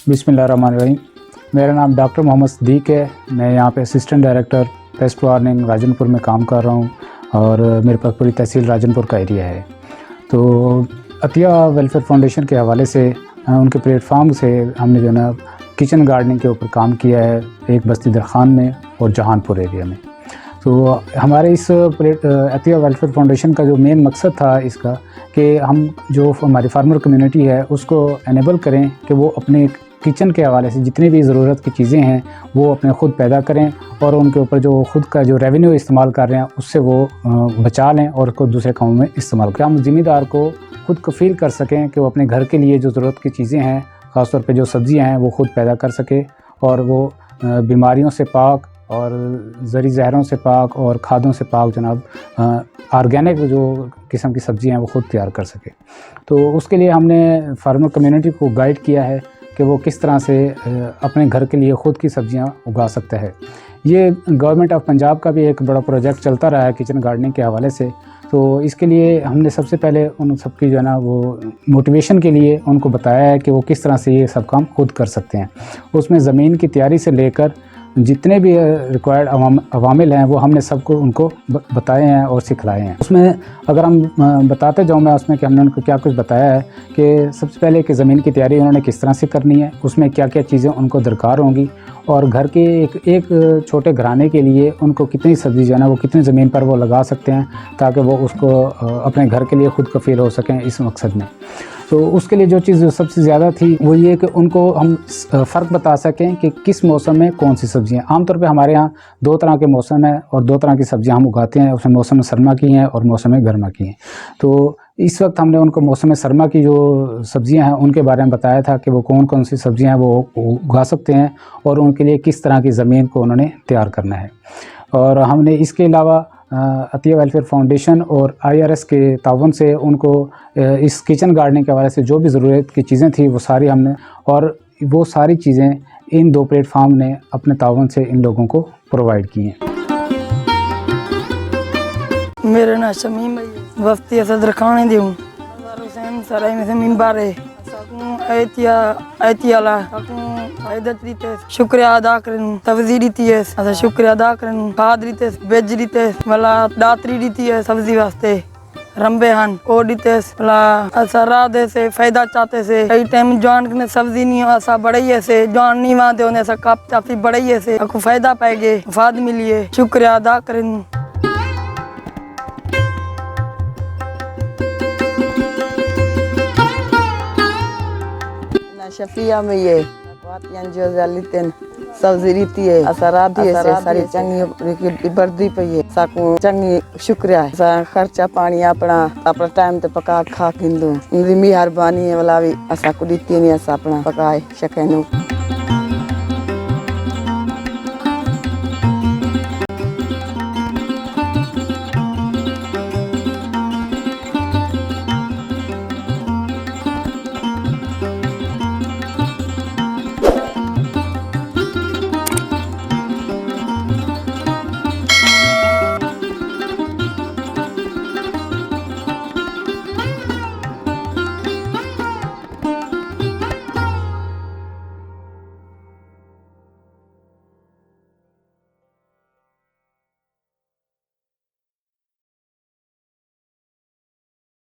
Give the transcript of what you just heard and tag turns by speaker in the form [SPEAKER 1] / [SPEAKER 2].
[SPEAKER 1] बिस्मिल्लाहिर्रहमानिर्रहीम। मेरा नाम डॉक्टर मोहम्मद सिद्दीक है। मैं यहाँ पे assistant director paste warning Rajanpur में काम कर रहा हूँ और मेरे पास पूरी तहसील राजनपुर का एरिया है। तो अतिया वेलफेयर फाउंडेशन के हवाले से उनके प्लेटफार्म से हमने जो है ना किचन गार्डनिंग के ऊपर काम किया है, एक बस्ती दरखान में और जहानपुर एरिया में। तो हमारे इस अतिया वेलफेयर फाउंडेशन का जो मेन मकसद था इसका कि हम जो हमारी फार्मर कम्युनिटी है उसको एनेबल करें कि वो अपने किचन के हवाले से जितनी भी ज़रूरत की चीज़ें हैं वो अपने ख़ुद पैदा करें और उनके ऊपर जो ख़ुद का जो रेवेन्यू इस्तेमाल कर रहे हैं उससे वो बचा लें और उसको दूसरे कामों में इस्तेमाल करें। हम ज़िम्मेदार को ख़ुद कफ़ील कर सकें कि वो अपने घर के लिए जो ज़रूरत की चीज़ें हैं, ख़ासतौर पे जो सब्ज़ियाँ हैं वो ख़ुद पैदा कर सके और वो बीमारियों से पाक और ज़री जहरों से पाक और खादों से पाक जनाब ऑर्गेनिक जो किस्म की सब्ज़ियाँ हैं वो ख़ुद तैयार कर सके। तो उसके लिए हमने फार्मर कम्युनिटी को गाइड किया है कि वो किस तरह से अपने घर के लिए ख़ुद की सब्ज़ियाँ उगा सकता है। ये गवर्नमेंट ऑफ पंजाब का भी एक बड़ा प्रोजेक्ट चलता रहा है किचन गार्डनिंग के हवाले से। तो इसके लिए हमने सबसे पहले उन सबकी जो है ना वो मोटिवेशन के लिए उनको बताया है कि वो किस तरह से ये सब काम खुद कर सकते हैं। उसमें ज़मीन की तैयारी से लेकर जितने भी रिक्वायर्ड अवामिल हैं वो हमने सबको उनको बताए हैं और सिखलाए हैं। उसमें अगर हम बताते जाऊँ मैं उसमें कि हमने उनको क्या कुछ बताया है कि सबसे पहले कि ज़मीन की तैयारी उन्होंने किस तरह से करनी है, उसमें क्या क्या चीज़ें उनको दरकार होंगी और घर के एक छोटे घराने के लिए उनको कितनी सब्ज़ी जो है ना वो कितनी ज़मीन पर वो लगा सकते हैं ताकि वो उसको अपने घर के लिए ख़ुद कफ़ील हो सकें इस मकसद में। तो उसके लिए जो चीज़ सबसे ज़्यादा थी वो ये कि उनको हम फ़र्क बता सकें कि किस मौसम में कौन सी सब्ज़ियाँ। आमतौर पे हमारे यहाँ 2 तरह के मौसम है और 2 तरह की सब्ज़ियाँ हम उगाते हैं, उसमें मौसम सरमा की हैं और मौसम गर्मा की हैं। तो इस वक्त हमने उनको मौसम सरमा की जो सब्ज़ियाँ हैं उनके बारे में बताया था कि वो कौन कौन सी सब्ज़ियाँ वो उगा सकते हैं और उनके लिए किस तरह की ज़मीन को उन्होंने तैयार करना है। और हमने इसके अलावा अतिया वेलफेयर फाउंडेशन और IRS के ताउन से उनको इस किचन गार्डनिंग के हवाले से जो भी ज़रूरत की चीज़ें थी वो सारी हमने और वो सारी चीज़ें इन 2 प्लेटफार्म ने अपने ताउन से इन लोगों को प्रोवाइड की हैं।
[SPEAKER 2] मेरा नाम शमीम भाई बस्ती सदर खाने दूँ हुसैन सराय में से मिंबर है ऐतियाला फायदा रीते शुक्रिया अदा करन सब्जी रीती है असा शुक्रिया अदा करन खाद रीते बेज रीते वाला दातरी रीती है सब्जी वास्ते रंबे हन ओ रीते वाला असा राधे से फायदा चाहते से कई टाइम जान के सब्जी नहीं असा बढ़ाइए से जान नहीं वादे होने सा कप चापी बढ़ाइए से आपको फायदा पाएगे फाद मिलिए शुक्रिया अदा करन।
[SPEAKER 3] शफिया में ये वातियां जो जालितन सब्जी रीती है असराधी है सारी चंगी बर्दी पे है साकू चंगी शुक्रिया है सा खर्चा पानी अपना टाइम ते पका खा किंदो मेहरबानी है वाला भी असा को रीती नहीं असा अपना पकाए शकेनो।